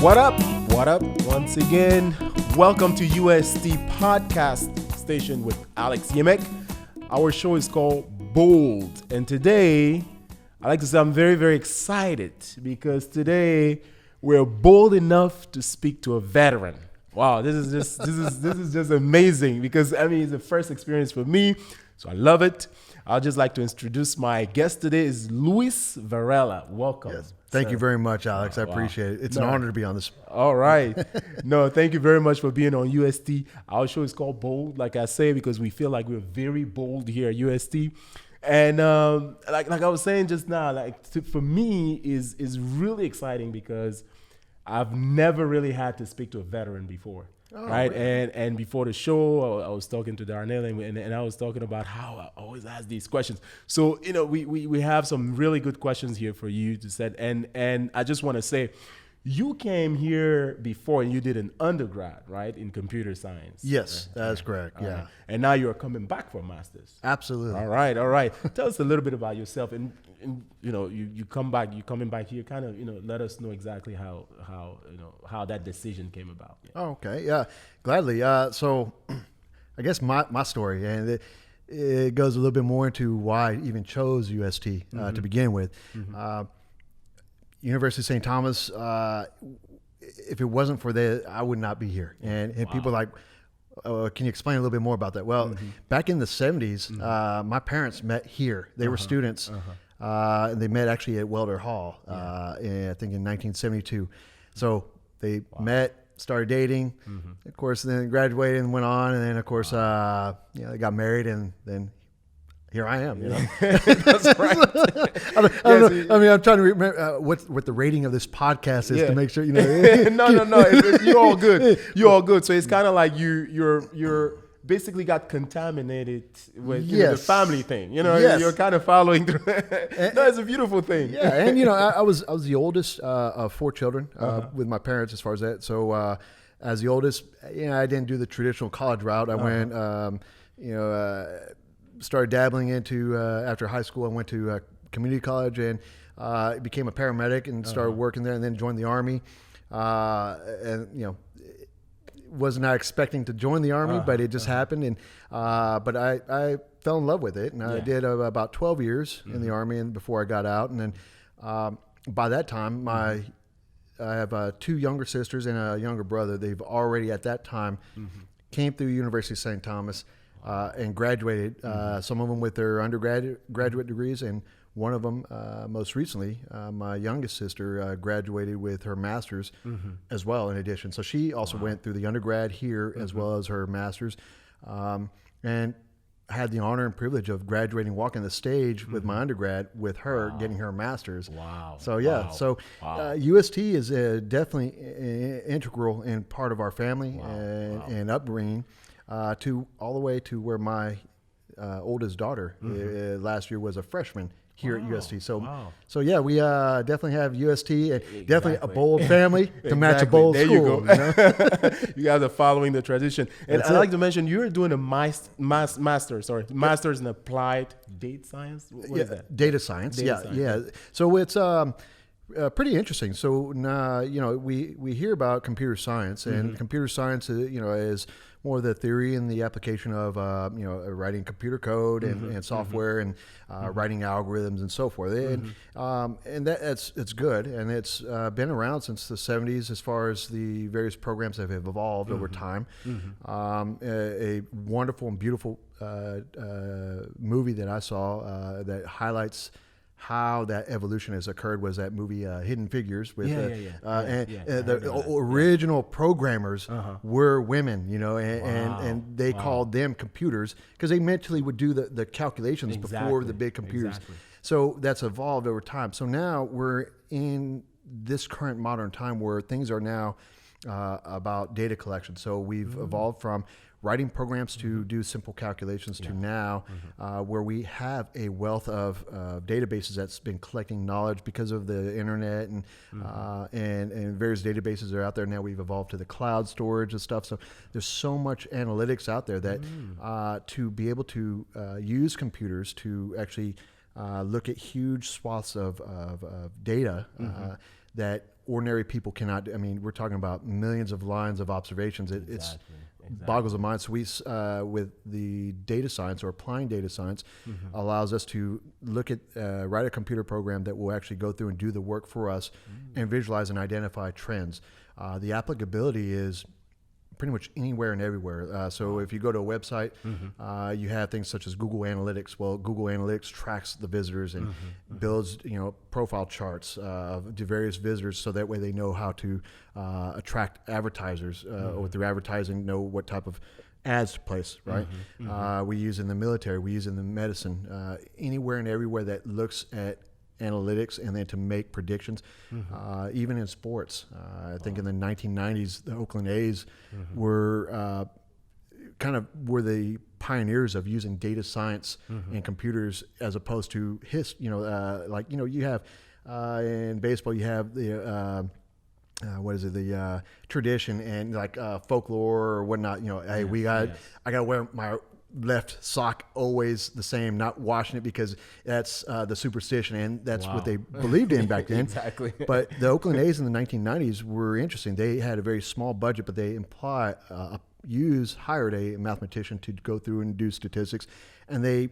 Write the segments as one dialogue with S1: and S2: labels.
S1: What up? What up? Once again, welcome to UST Podcast Station with Alex Yemeck. Our show is called Bold. And today, I like to say I'm very, very excited because today we're bold enough to speak to a veteran. Wow, this is just amazing because it's the first experience for me, so I love it. I'd just like to introduce my guest today is Luis Varela. Welcome.
S2: Yes. Thank you very much, Alex. I appreciate it. It's an honor to be on this.
S1: All right. No, thank you very much for being on UST. Our show is called Bold, like I say, because we feel like we're very bold here at UST. And like I was saying just now, for me is really exciting because I've never really had to speak to a veteran before. Oh, right. Really? And before the show, I was talking to Darnell and I was talking about how I always ask these questions. So, we have some really good questions here for you to set. And I just want to say, you came here before and you did an undergrad, right, in computer science.
S2: Yes, that's correct. Yeah.
S1: Right. And now you're coming back for a master's.
S2: Absolutely.
S1: All right. Tell us a little bit about yourself and you coming back here, kind of, let us know exactly how that decision came about. Yeah.
S2: Oh, okay. Yeah, gladly. So I guess my story, and it goes a little bit more into why I even chose UST to begin with. Mm-hmm. University of St. Thomas, if it wasn't for that, I would not be here. And wow. People are like, can you explain a little bit more about that? Well, back in the 70s, my parents met here. They were students, and they met actually at Welder Hall, I think in 1972. So they met, started dating, of course, then graduated and went on. And then, of course, they got married, and then here I am.
S1: That's right.
S2: I don't know. I'm trying to remember what the rating of this podcast is to make sure
S1: No. You're all good. You're all good. So it's kind of like you're basically got contaminated with the family thing. You're kind of following through. No, it's a beautiful thing.
S2: Yeah, and I was the oldest of four children with my parents as far as that. So as the oldest, I didn't do the traditional college route. I went, started dabbling into after high school. I went to community college and became a paramedic and started working there, and then joined the Army. Was not expecting to join the Army, but it just happened. And but I fell in love with it, and I did about 12 years in the Army, and before I got out. And then by that time, I have two younger sisters and a younger brother. They've already at that time came through University of St. Thomas. And graduated, some of them with their graduate degrees, and one of them, most recently, my youngest sister, graduated with her master's as well, in addition. So she also went through the undergrad here as well as her master's, and had the honor and privilege of graduating, walking the stage with my undergrad with her, getting her master's.
S1: Wow.
S2: So UST is definitely integral and part of our family and upbringing. To all the way to where my oldest daughter last year was a freshman here at UST. So we definitely have UST and definitely a bold family to match a bold
S1: there
S2: school.
S1: You go. You guys are following the tradition. And I'd like to mention you're doing a master's in applied data science. What is that?
S2: Data science. Yeah. So it's pretty interesting. So we hear about computer science, and computer science is more the theory and the application of writing computer code and software and writing algorithms and so forth. And it's good, and it's been around since the 70s as far as the various programs that have evolved over time. A wonderful and beautiful movie that I saw that highlights how that evolution has occurred was that movie Hidden Figures with the original programmers were women, and they called them computers because they mentally would do the calculations before the big computers. Exactly. So that's evolved over time. So now we're in this current modern time where things are now about data collection. So we've evolved from writing programs to do simple calculations to now where we have a wealth of databases that's been collecting knowledge because of the internet and various databases are out there. Now we've evolved to the cloud storage and stuff. So there's so much analytics out there that to be able to use computers to actually look at huge swaths of data that ordinary people cannot do. I mean, we're talking about millions of lines of observations. It's boggles the mind. So we, with the data science or applying data science, allows us to look at, write a computer program that will actually go through and do the work for us and visualize and identify trends. The applicability is pretty much anywhere and everywhere. So if you go to a website, you have things such as Google Analytics. Well, Google Analytics tracks the visitors and builds, profile charts of the various visitors, so that way they know how to attract advertisers, or through advertising know what type of ads to place, right? We use in the military, we use in the medicine, anywhere and everywhere that looks at analytics and then to make predictions, even in sports. I think in the 1990s, the Oakland A's were were the pioneers of using data science and computers, as opposed to you have in baseball, you have the the tradition and folklore or whatnot. Hey, I gotta wear my left sock always the same, not washing it because that's the superstition, and that's what they believed in back then.
S1: Exactly.
S2: But the Oakland A's in the 1990s were interesting. They had a very small budget, but they hired a mathematician to go through and do statistics, and they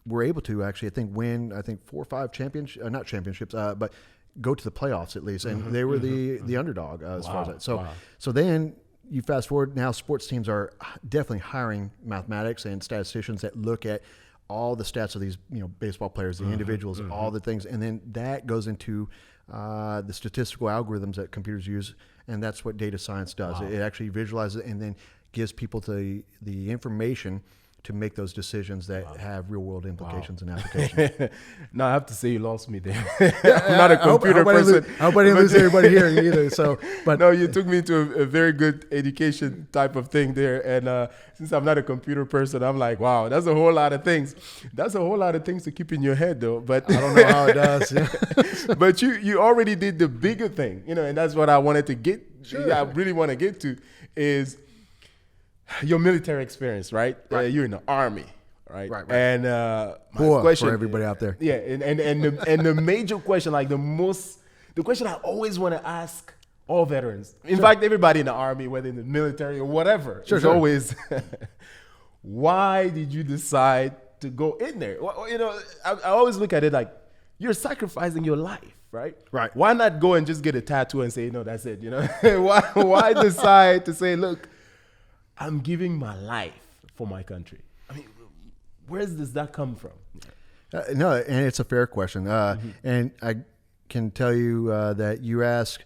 S2: were able to actually, win 4 or 5 championships, not championships, but go to the playoffs at least, and they were the underdog as far as that. So then you fast forward, now sports teams are definitely hiring mathematics and statisticians that look at all the stats of these baseball players, the individuals, all the things, and then that goes into the statistical algorithms that computers use, and that's what data science does. It actually visualizes it and then gives people the information to make those decisions that have real world implications and applications.
S1: No, I have to say you lost me there. I'm not a computer person.
S2: I hope I didn't lose everybody here either. So, but
S1: no, you took me to a very good education type of thing there. And since I'm not a computer person, I'm like, wow, that's a whole lot of things. That's a whole lot of things to keep in your head, though. But
S2: I don't know how it does.
S1: But you already did the bigger thing, and that's what I wanted to get.
S2: Sure.
S1: I really want to get to is your military experience, right? You're in the Army, right?
S2: Right.
S1: And my question
S2: for everybody out there.
S1: Yeah, and the major question, the question I always want to ask all veterans, in fact, everybody in the Army, whether in the military or whatever, is always, why did you decide to go in there? Well, I always look at it like you're sacrificing your life, right?
S2: Right.
S1: Why not go and just get a tattoo and say, no, that's it? Why decide to say, look, I'm giving my life for my country? I mean, where does that come from?
S2: No, and it's a fair question. And I can tell you that you ask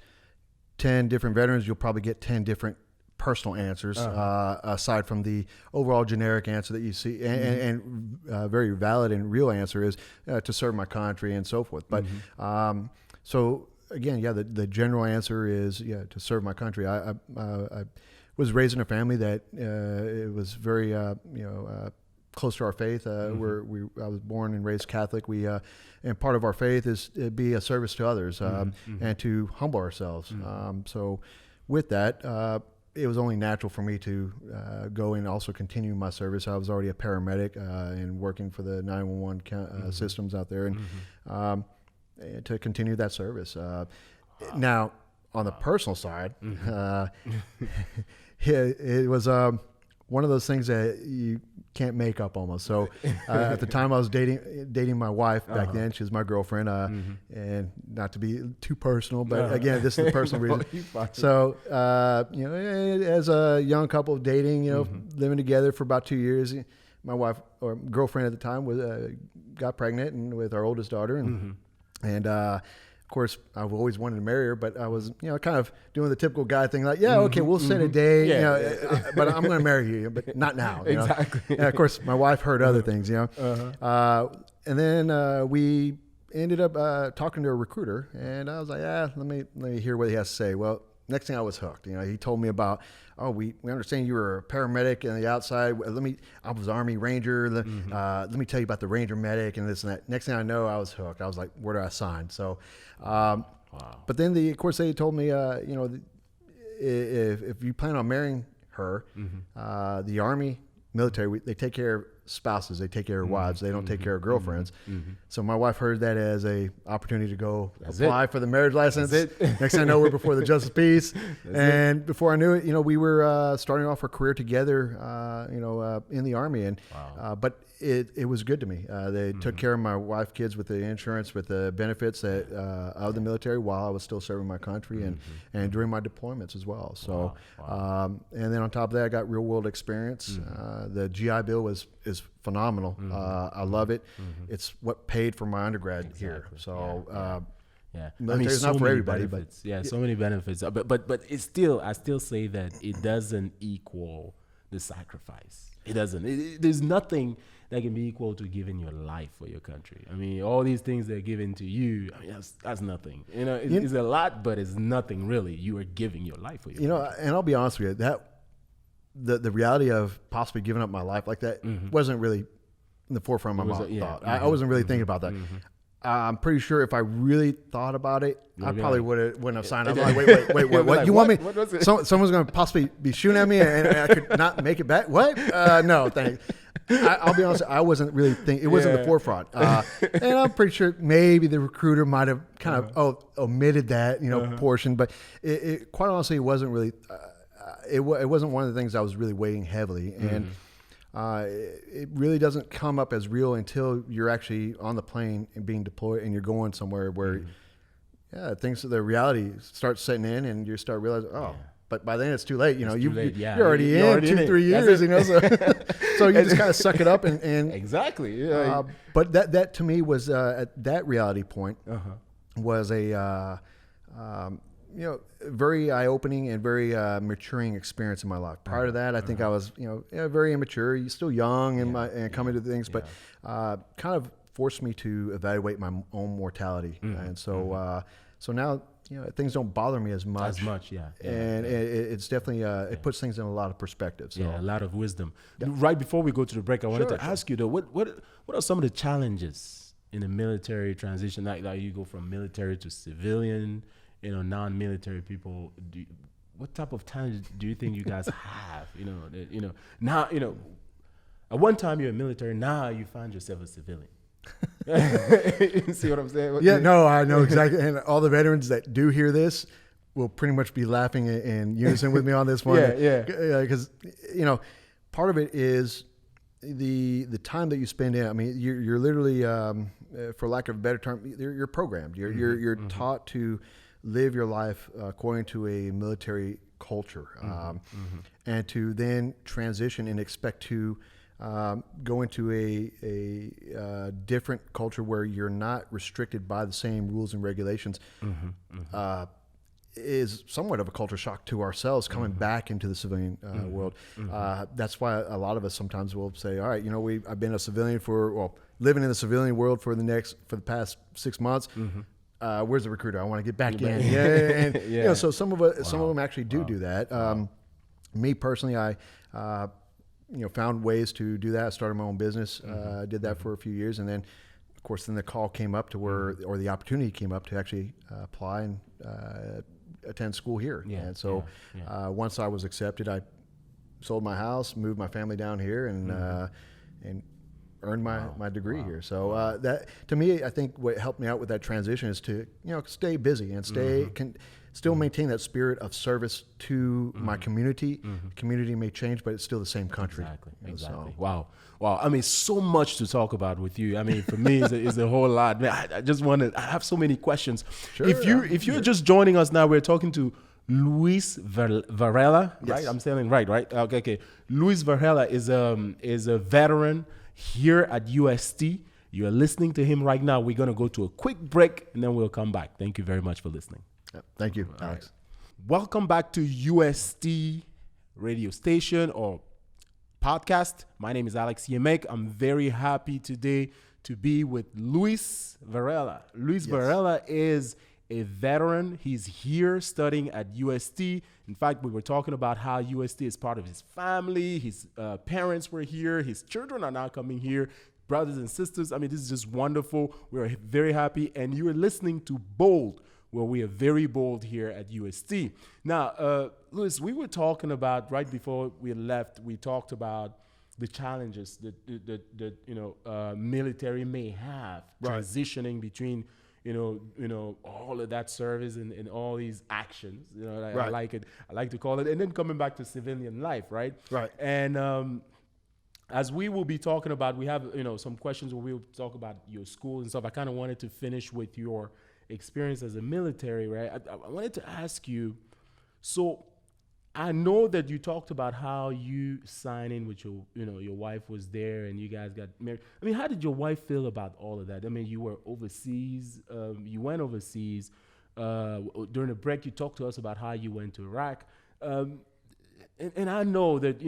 S2: 10 different veterans, you'll probably get 10 different personal answers, aside from the overall generic answer that you see. And very valid and real answer is to serve my country and so forth. But so again, the general answer is, to serve my country. I was raised in a family that it was very close to our faith. I was born and raised Catholic. And part of our faith is to be a service to others, and to humble ourselves. So with that, it was only natural for me to go and also continue my service. I was already a paramedic and working for the 911 systems out there, and to continue that service. Now, on the personal side, it was one of those things that you can't make up almost. So at the time I was dating my wife back then. She was my girlfriend, and not to be too personal, but again, this is a personal reason. So as a young couple dating, living together for about 2 years, my wife or girlfriend at the time got pregnant and with our oldest daughter, and of course, I've always wanted to marry her, but I was, kind of doing the typical guy thing, like, okay, we'll set a day, but I'm going to marry you, but not now.
S1: Exactly.
S2: And of course, my wife heard other things, and then we ended up talking to a recruiter, and I was like, let me hear what he has to say. Well, next thing I was hooked. He told me about, we understand you were a paramedic on the outside. I was Army Ranger. Let me tell you about the Ranger medic and this and that. Next thing I know, I was hooked. I was like, where do I sign? So, but then of course they told me, if you plan on marrying her, the Army military, they take care of spouses. They take care of wives. They don't take care of girlfriends. So my wife heard that as a opportunity to go apply for the marriage license. Next thing I know, we're before the justice peace. And before I knew it, we were starting off our career together, in the Army. And but it was good to me. They took care of my wife, kids with the insurance, with the benefits of the military while I was still serving my country and during my deployments as well. So, and then on top of that, I got real world experience. The GI Bill is phenomenal. I love it. It's what paid for my undergrad here. So, military is not for everybody,
S1: benefits. But so many benefits. But it's still, I still say that it doesn't equal the sacrifice. It doesn't. There's nothing that can be equal to giving your life for your country. I mean, all these things that are given to you, I mean, that's nothing. It's a lot, but it's nothing really. You are giving your life for your country.
S2: And I'll be honest with you, that the reality of possibly giving up my life like that wasn't really in the forefront of my thought. I wasn't really thinking about that. I'm pretty sure if I really thought about it, I probably wouldn't have signed up. I'm like, wait, what? What? You want me? What someone's going to possibly be shooting at me and I could not make it back? What? No, thanks. I'll be honest, I wasn't really thinking. It wasn't the forefront. And I'm pretty sure maybe the recruiter might have kind of omitted that, portion. But it quite honestly, it wasn't really, it wasn't one of the things I was really weighing heavily. And it really doesn't come up as real until you're actually on the plane and being deployed and you're going somewhere where, the reality starts setting in and you start realizing, but by then it's too late. You're already in 2-3 years. So you just kind of suck it up and
S1: exactly.
S2: But that to me was at that reality point was a very eye-opening and very maturing experience in my life. Prior to that, I think I was very immature. You're still young and coming to things, but kind of forced me to evaluate my own mortality. And so so now. Things don't bother me as much. And it's definitely, it puts things in a lot of perspective. So.
S1: Yeah, a lot of wisdom. Right before we go to the break, I wanted to ask you, though, what are some of the challenges in the military transition? Like you go from military to civilian, non-military people. What type of challenges do you think you guys have? Now, at one time you're a military, now you find yourself a civilian. You see what I'm saying?
S2: Yeah, no, I know exactly. And all the veterans that do hear this will pretty much be laughing in unison with me on this one. Because, part of it is the time that you spend in. I mean, you're literally, for lack of a better term, you're programmed. You're taught to live your life according to a military culture, and to then transition and expect to go into a different culture where you're not restricted by the same rules and regulations is somewhat of a culture shock to ourselves coming back into the civilian world. That's why a lot of us sometimes will say, all right, I've been a civilian living in the civilian world for the past 6 months. Where's the recruiter? I want to get back in. So some of them actually do that. Me personally, I found ways to do that. I started my own business, did that for a few years. And then, of course, the call came up to or the opportunity came up to actually apply and attend school here. And so once I was accepted, I sold my house, moved my family down here and earned my degree here. So that, to me, I think what helped me out with that transition is to, stay busy and still maintain that spirit of service to my community. Community may change, but it's still the same country.
S1: Exactly. So. Wow. I mean, so much to talk about with you. I mean, for me, it's a whole lot. Man, I have so many questions. Sure, if you're just joining us now, we're talking to Luis Varela, right?
S2: Yes.
S1: I'm saying right? Okay. Luis Varela is a veteran here at UST. You're listening to him right now. We're going to go to a quick break, and then we'll come back. Thank you very much for listening.
S2: Thank you, Alex.
S1: Right. Welcome back to UST radio station or podcast. My name is Alex Yemeck. I'm very happy today to be with Luis Varela. Luis Varela is a veteran. He's here studying at UST. In fact, we were talking about how UST is part of his family. His parents were here. His children are now coming here. Brothers and sisters. I mean, this is just wonderful. We're very happy. And you are listening to Bold, where we are very bold here at UST. Now, Luis, we were talking about, right before we left, we talked about the challenges that military may have transitioning between all of that service and all these actions. I like it. I like to call it, and then coming back to civilian life, right?
S2: Right.
S1: And as we will be talking about, we have some questions where we'll talk about your school and stuff. I kind of wanted to finish with your experience as a military, right? I wanted to ask you, so I know that you talked about how you signed in with your wife was there and you guys got married. I mean, how did your wife feel about all of that? I mean, you were overseas, you went overseas. During the break, you talked to us about how you went to Iraq. And I know that,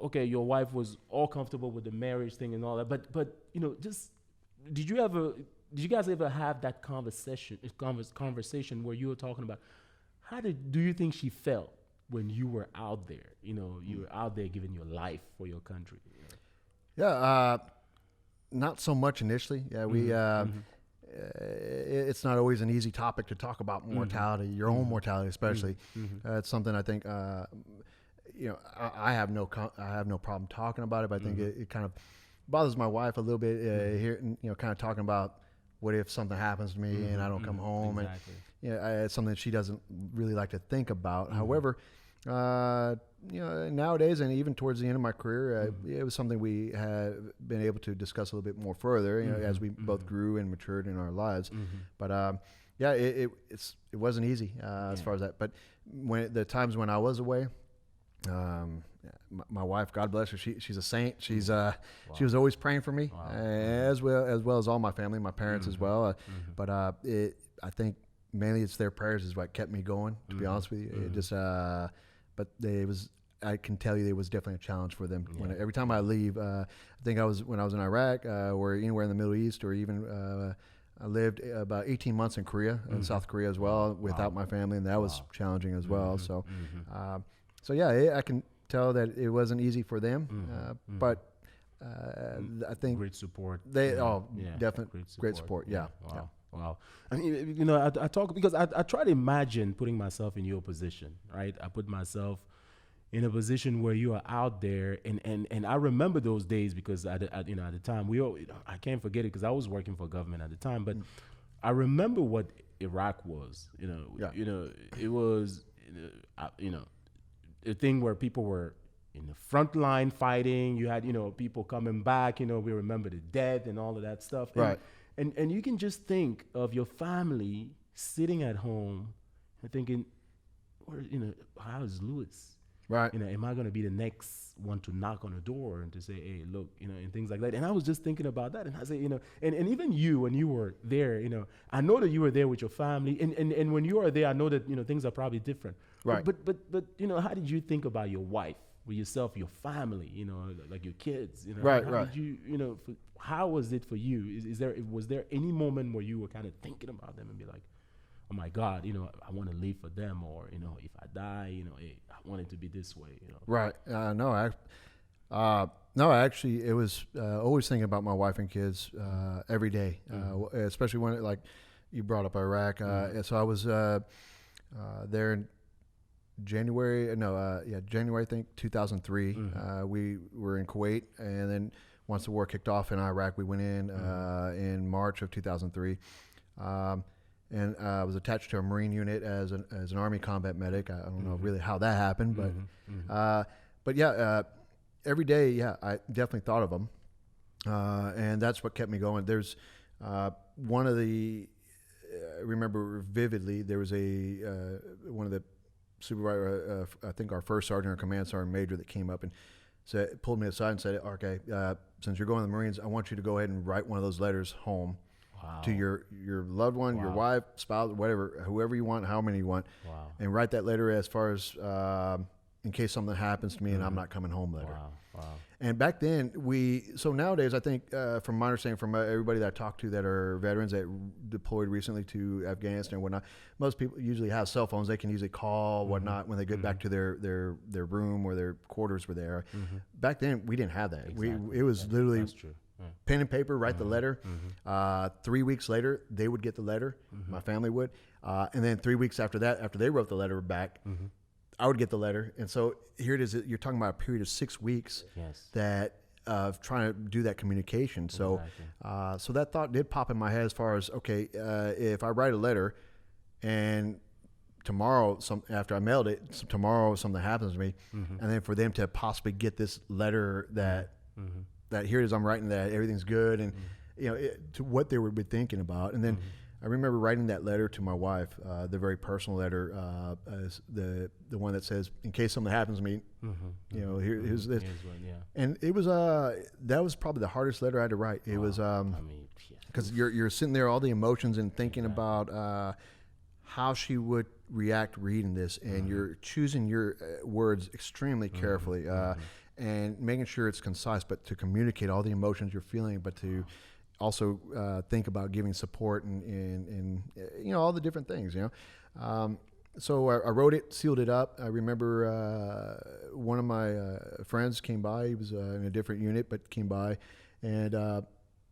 S1: okay, your wife was all comfortable with the marriage thing and all that, but just, did you guys ever have that conversation where you were talking about do you think she felt when you were out there? You were out there giving your life for your country.
S2: Yeah, not so much initially. Yeah, we. It's not always an easy topic to talk about mortality, your own mortality, especially. It's something I think. I have no problem talking about it, but I think it kind of bothers my wife a little bit here. Kind of talking about what if something happens to me and I don't come home,
S1: exactly.
S2: and it's something that she doesn't really like to think about. However, nowadays and even towards the end of my career, it was something we had been able to discuss a little bit more further, as we both grew and matured in our lives. But it wasn't easy as far as that. But when the times when I was away, my wife, God bless her, she's a saint. She was always praying for me, as well as all my family, my parents as well. But I think mainly it's their prayers is what kept me going. To be honest with you, it just but I can tell you it was definitely a challenge for them. Every time I leave, I think when I was in Iraq, or anywhere in the Middle East, or even I lived about 18 months in Korea, in South Korea as well, without my family, and that was challenging as well. So yeah, I can tell that it wasn't easy for them, but I think
S1: great support.
S2: Definitely great support. Yeah.
S1: Wow. I mean, I talk because I try to imagine putting myself in your position, right? I put myself in a position where you are out there, and I remember those days because at the time I can't forget it because I was working for government at the time, but I remember what Iraq was. It was a thing where people were in the front line fighting. You had people coming back. We remember the death and all of that stuff.
S2: Right.
S1: And you can just think of your family sitting at home and thinking, how's Luis?
S2: Right.
S1: Am I going to be the next one to knock on the door and to say, hey, look, and things like that. And I was just thinking about that. And I say, and even you, when you were there, I know that you were there with your family. And when you are there, I know that, things are probably different.
S2: Right.
S1: But how did you think about your wife, with yourself, your family, like your kids?
S2: Right.
S1: How did you, how was it for you? Was there any moment where you were kind of thinking about them and be like, oh my God, I want to live for them, or if I die, hey, I want it to be this way,
S2: Right. No, actually, it was always thinking about my wife and kids every day, especially when like you brought up Iraq. So I was there in January. January, I think 2003. We were in Kuwait, and then once the war kicked off in Iraq, we went in March of 2003. And I was attached to a Marine unit as an Army combat medic. I don't know really how that happened, but every day, I definitely thought of them, and that's what kept me going. There's one of the I remember vividly. There was one of the supervisor, I think our first sergeant or command sergeant major, that came up and pulled me aside and said, "Okay, since you're going to the Marines, I want you to go ahead and write one of those letters home." Wow. To your loved one, your wife, spouse, whatever, whoever you want, how many you want, and write that letter as far as in case something happens to me and I'm not coming home later.
S1: Wow.
S2: And back then, so nowadays, I think from my understanding, from everybody that I talked to that are veterans that deployed recently to Afghanistan and whatnot, most people usually have cell phones. They can usually call whatnot when they get back to their room or their quarters were there. Back then, we didn't have that. Exactly. It was literally... That's true. Pen and paper, write the letter. 3 weeks later, they would get the letter. My family would. And then 3 weeks after that, after they wrote the letter back, I would get the letter. And so here it is. You're talking about a period of 6 weeks that of trying to do that communication. So, so that thought did pop in my head as far as, okay, if I write a letter and tomorrow, after I mailed it, tomorrow something happens to me, and then for them to possibly get this letter that here it is, I'm writing that everything's good, and to what they would be thinking about. And then I remember writing that letter to my wife, the very personal letter, the one that says, in case something happens to me, here's this. And it was that was probably the hardest letter I had to write. It was because you're sitting there, all the emotions, and thinking about how she would react reading this, and you're choosing your words extremely carefully, and making sure it's concise, but to communicate all the emotions you're feeling, but to also think about giving support and all the different things. So I wrote it, sealed it up. I remember one of my friends came by. He was in a different unit, but came by, and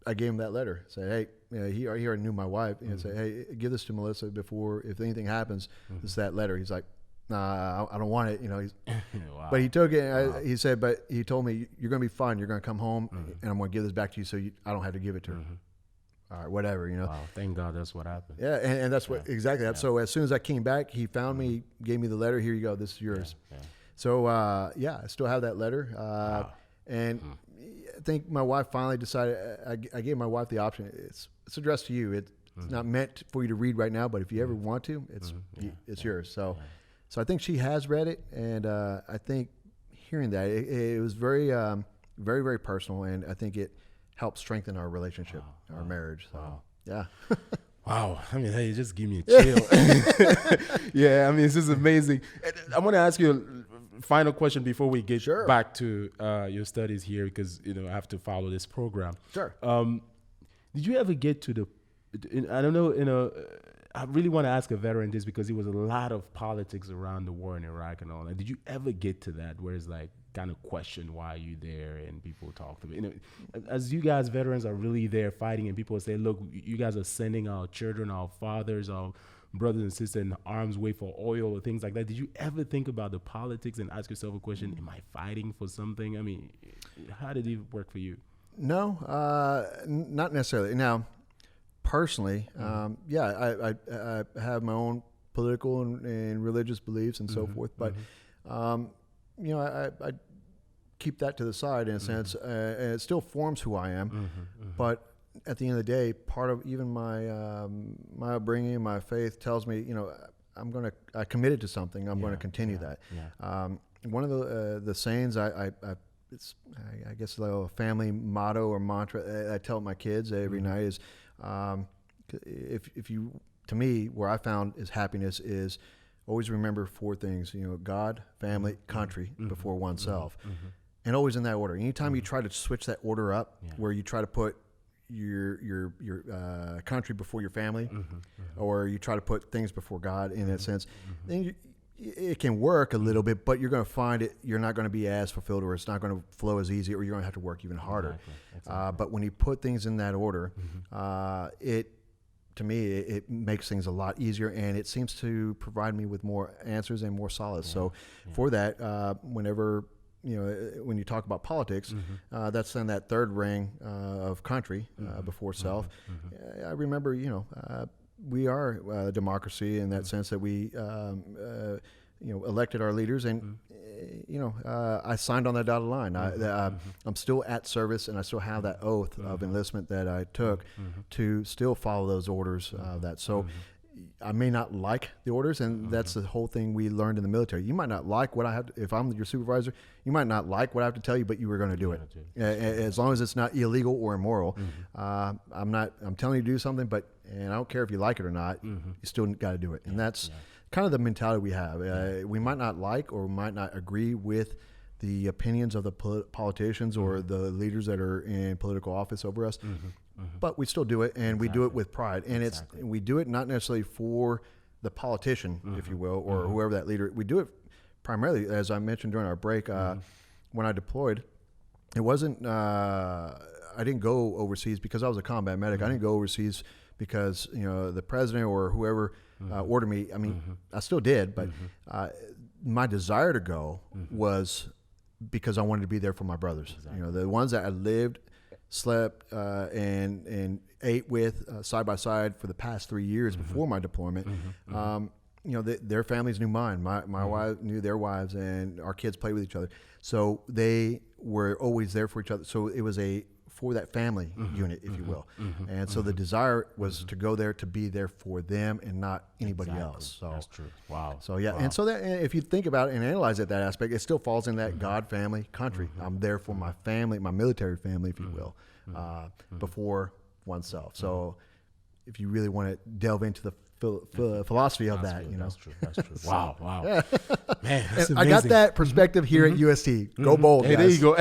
S2: I gave him that letter. Said, hey, he already knew my wife, and said, hey, give this to Melissa before, if anything happens, this is that letter. He's like, nah, I don't want it. Wow. But he took it. He said, but he told me, you're going to be fine. You're going to come home, and I'm going to give this back to you, so I don't have to give it to her. All right, whatever.
S1: Wow, thank God that's what happened.
S2: Yeah, and that's what exactly that. So as soon as I came back, he found me, gave me the letter. Here you go. This is yours. So I still have that letter. And I think my wife finally decided. I gave my wife the option. It's addressed to you. It's not meant for you to read right now, but if you ever want to, it's yours. So I think she has read it, and I think hearing that it was very, very, very personal, and I think it helped strengthen our relationship, our marriage. So yeah.
S1: Wow. I mean, hey, just give me a chill. Yeah, I mean, this is amazing. I want to ask you a final question before we get back to your studies here, because, I have to follow this program.
S2: Sure.
S1: Did you ever get to the, I don't know, I really want to ask a veteran this, because there was a lot of politics around the war in Iraq and all that. Did you ever get to that where it's like kind of question why are you there, and people talk to me? As you guys veterans are really there fighting, and people say, look, you guys are sending our children, our fathers, our brothers and sisters in harm's way for oil or things like that. Did you ever think about the politics and ask yourself a question, am I fighting for something? I mean, how did it work for you?
S2: No, not necessarily. Now, personally, I have my own political and religious beliefs and so forth, but I keep that to the side in a sense, and it still forms who I am. But at the end of the day, part of even my my upbringing, my faith tells me, I committed to something. I'm going to continue that. One of the sayings it's I guess like a family motto or mantra I tell my kids every night is, if you, to me, where I found is happiness is always remember four things, God, family, country before oneself, and always in that order. Anytime you try to switch that order up, where you try to put your country before your family, or you try to put things before God in that sense, then it can work a little bit, but you're going to find you're not going to be as fulfilled, or it's not going to flow as easy, or you're going to have to work even harder. Exactly. But when you put things in that order, to me, it makes things a lot easier, and it seems to provide me with more answers and more solace. So for that, whenever, when you talk about politics, that's then that third ring of country before self. I remember, we are a democracy in that sense that we, elected our leaders, and I signed on that dotted line. I'm still at service, and I still have that oath of enlistment that I took to still follow those orders. I may not like the orders, and that's the whole thing we learned in the military. You might not like what I have to, if I'm your supervisor, you might not like what I have to tell you, but you were going to do it. As long as it's not illegal or immoral. I'm telling you to do something, and I don't care if you like it or not, you still got to do it. And that's kind of the mentality we have. We might not like or might not agree with the opinions of the politicians or the leaders that are in political office over us, but we still do it, and we do it with pride. And we do it not necessarily for the politician, if you will, or whoever that leader. We do it primarily, as I mentioned during our break, when I deployed. It wasn't, I didn't go overseas because I was a combat medic. I didn't go overseas because, the president or whoever ordered me. I mean, I still did, but my desire to go was because I wanted to be there for my brothers.
S1: Exactly.
S2: You know, the ones that I lived, slept, and ate with side by side for the past 3 years before my deployment. You know, their families knew mine. My wife knew their wives, and our kids played with each other. So they were always there for each other. So it was for that family unit, if you will. And so the desire was to go there to be there for them and not anybody else. So
S1: that's true. Wow.
S2: So yeah,
S1: Wow.
S2: and so that if you think about it and analyze it that aspect, it still falls in that God, family, country. I'm there for my family, my military family, if you will, before oneself. So if you really want to delve into the philosophy of that, you know.
S1: That's true. That's true. Wow. Wow. Man, that's
S2: I got
S1: amazing.
S2: that perspective here at UST. Go bold,
S1: Hey,
S2: guys.
S1: there you go.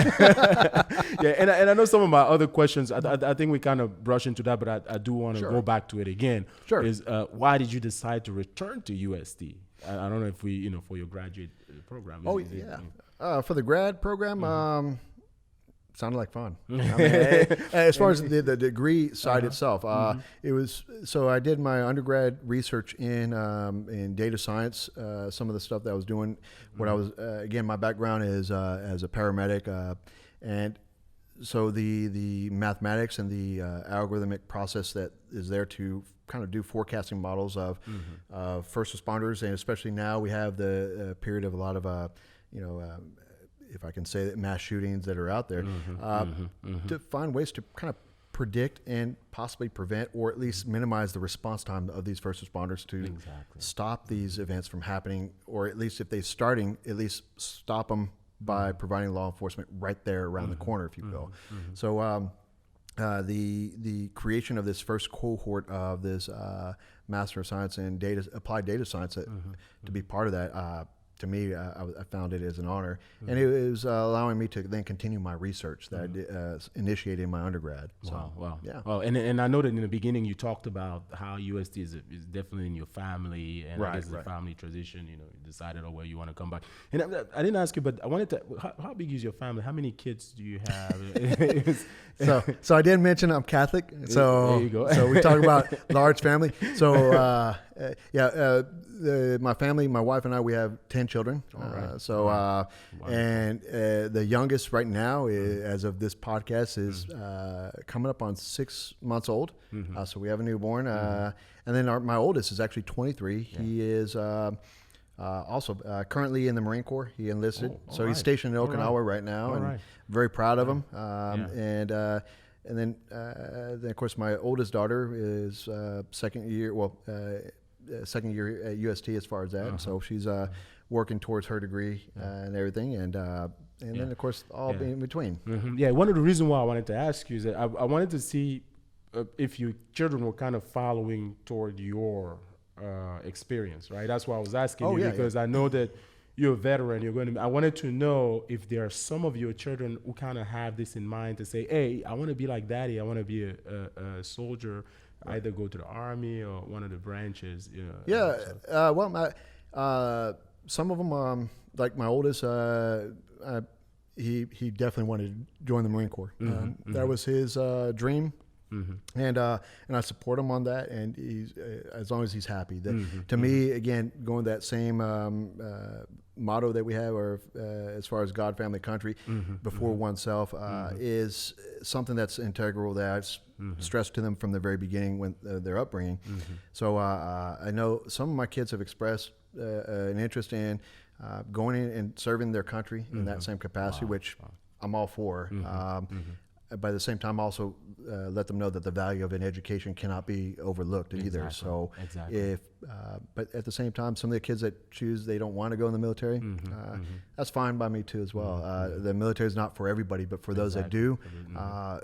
S1: Yeah, and I know some of my other questions. I think we kind of brush into that, but I do want to
S2: Sure.
S1: go back to it again.
S2: Sure.
S1: Is why did you decide to return to USD? I don't know if we, for your graduate program.
S2: Oh,
S1: Is it-
S2: yeah. For the grad program, sounded like fun. I mean, as far as the degree side itself, it was, so I did my undergrad research in data science, some of the stuff that I was doing. What I was, again, my background is as a paramedic, and so the mathematics and the algorithmic process that is there to kind of do forecasting models of first responders, and especially now we have the period of a lot of if I can say that, mass shootings that are out there, to find ways to kind of predict and possibly prevent, or at least minimize the response time of these first responders to stop these events from happening, or at least if they're starting, at least stop them by providing law enforcement right there around the corner, if you will. So the creation of this first cohort of this Master of Science and applied data science, to be part of that, to me, I found it as an honor, and it was allowing me to then continue my research that I initiated in my undergrad. So,
S1: Wow.
S2: yeah.
S1: Well, and I know that in the beginning you talked about how USD is definitely in your family, and I guess it's a family tradition. You decided where you want to come back. And I didn't ask you, but I wanted to. How big is your family? How many kids do you have?
S2: So I did mention I'm Catholic. So
S1: there you go.
S2: So we talk about large family. So my family, my wife and I, we have 10 children. And the youngest right now, as of this podcast, is coming up on 6 months old. So we have a newborn. And then my oldest is actually 23. Yeah. He is also currently in the Marine Corps. He enlisted. So he's stationed in Okinawa right now. And very proud of him. And then of course, my oldest daughter is second year at UST as far as that. So she's working towards her degree and everything. And then, of course, all in between.
S1: Yeah, one of the reasons why I wanted to ask you is that I wanted to see if your children were kind of following toward your experience, right? That's why I was asking you, because I know that you're a veteran. I wanted to know if there are some of your children who kind of have this in mind to say, hey, I want to be like Daddy. I want to be a soldier, either go to the Army or one of the branches.
S2: Some of them, like my oldest, he definitely wanted to join the Marine Corps. That was his dream. And I support him on that, and he's as long as he's happy. To me, again, going that same motto that we have, or as far as God, family, country, before oneself, is something that's integral that I've stressed to them from the very beginning when their upbringing. So I know some of my kids have expressed an interest in going in and serving their country in that same capacity, which I'm all for. By the same time, also let them know that the value of an education cannot be overlooked either. So, but at the same time, some of the kids that choose they don't want to go in the military, that's fine by me too as well. The military is not for everybody, but for those that do,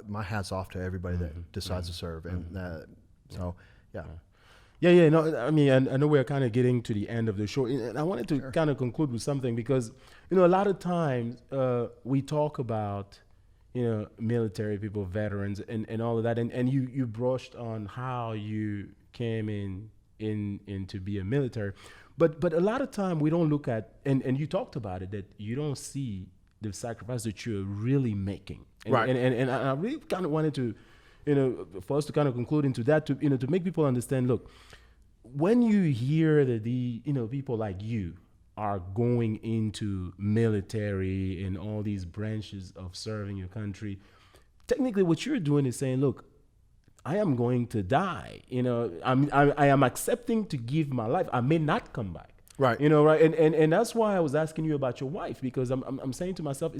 S2: my hat's off to everybody that decides to serve. And so, yeah.
S1: Yeah. No, I mean, I know we're kind of getting to the end of the show, and I wanted to kind of conclude with something, because a lot of times we talk about military people, veterans, and all of that, and you brushed on how you came in to be a military, but a lot of time we don't look at, and you talked about it, that you don't see the sacrifice that you're really making, and I really kind of wanted to, for us to kind of conclude into that, to make people understand. Look, when you hear that people like you are going into military and all these branches of serving your country, technically what you're doing is saying, look, I am going to die. I am accepting to give my life. I may not come back.
S2: Right.
S1: Right. And that's why I was asking you about your wife, because I'm saying to myself,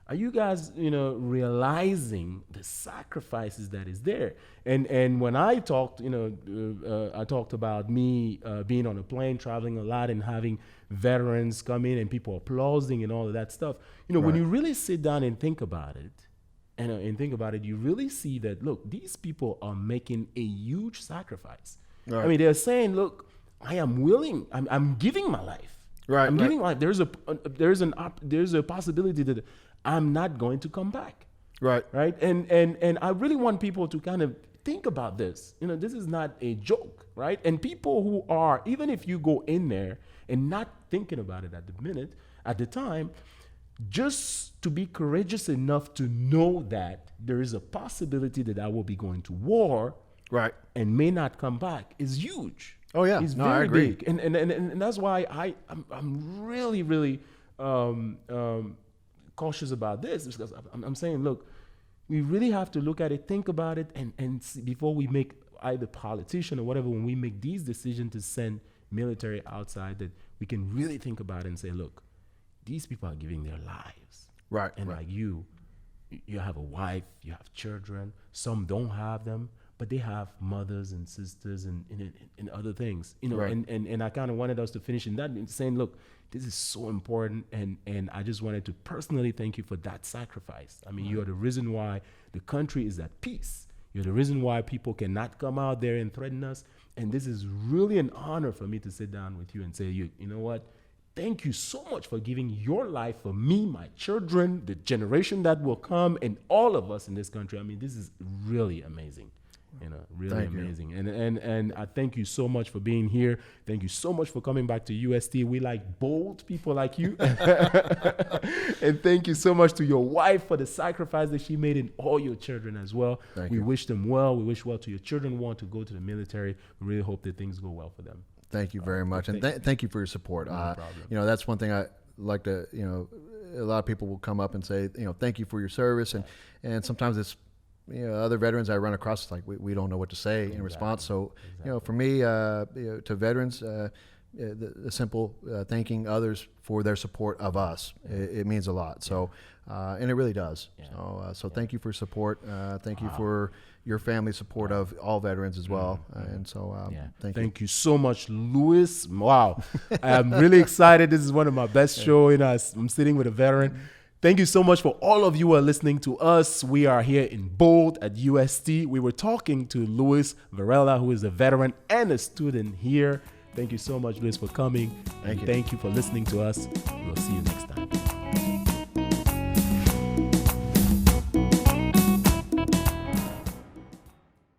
S1: are you guys, realizing the sacrifices that is there? And when I talked, I talked about me being on a plane, traveling a lot, and having veterans come in and people applauding and all of that stuff. When you really sit down and think about it, you really see that, look, these people are making a huge sacrifice. Right. I mean, they're saying, look, I am willing. I'm giving my life.
S2: Right.
S1: I'm giving life. There's a possibility that I'm not going to come back.
S2: Right.
S1: Right. And I really want people to kind of think about this. This is not a joke, right? And people who are, even if you go in there and not thinking about it at the time, just to be courageous enough to know that there is a possibility that I will be going to war,
S2: right,
S1: and may not come back is huge.
S2: Oh yeah,
S1: it's
S2: very
S1: I agree.
S2: Big.
S1: And that's why I'm really cautious about this, because I'm saying, look, we really have to look at it, think about it, and see, before we make, either politician or whatever, when we make these decisions to send military outside, that we can really think about it and say, look, these people are giving their lives.
S2: Right.
S1: And
S2: right.
S1: like you have a wife, you have children. Some don't have them, but they have mothers and sisters and other things.
S2: Right.
S1: And I kind of wanted us to finish in that, saying, look, this is so important. And I just wanted to personally thank you for that sacrifice. I mean, you're the reason why the country is at peace. You're the reason why people cannot come out there and threaten us. And this is really an honor for me to sit down with you and say, you know what? Thank you so much for giving your life for me, my children, the generation that will come, and all of us in this country. I mean, this is really amazing, really amazing. And I thank you so much for being here. Thank you so much for coming back to UST. We like bold people like you. And thank you so much to your wife for the sacrifice that she made, and all your children as well. We wish them well. We wish well to your children who want to go to the military. We really hope that things go well for them.
S2: Thank you very much, and thank you for your support.
S1: No problem.
S2: That's one thing I like to, a lot of people will come up and say, thank you for your service, and sometimes it's, other veterans I run across, it's like we don't know what to say in response. So, for me, to veterans, the simple thanking others for their support of us, it means a lot. So, and it really does. Yeah. So thank you for support. Thank you for your family support of all veterans as well. And so thank you
S1: so much, Luis. Wow. I'm really excited. This is one of my best shows. I'm sitting with a veteran. Thank you so much for all of you who are listening to us. We are here in Bold at UST. We were talking to Luis Varela, who is a veteran and a student here. Thank you so much, Luis, for coming. Thank you for listening to us. We'll see you next time.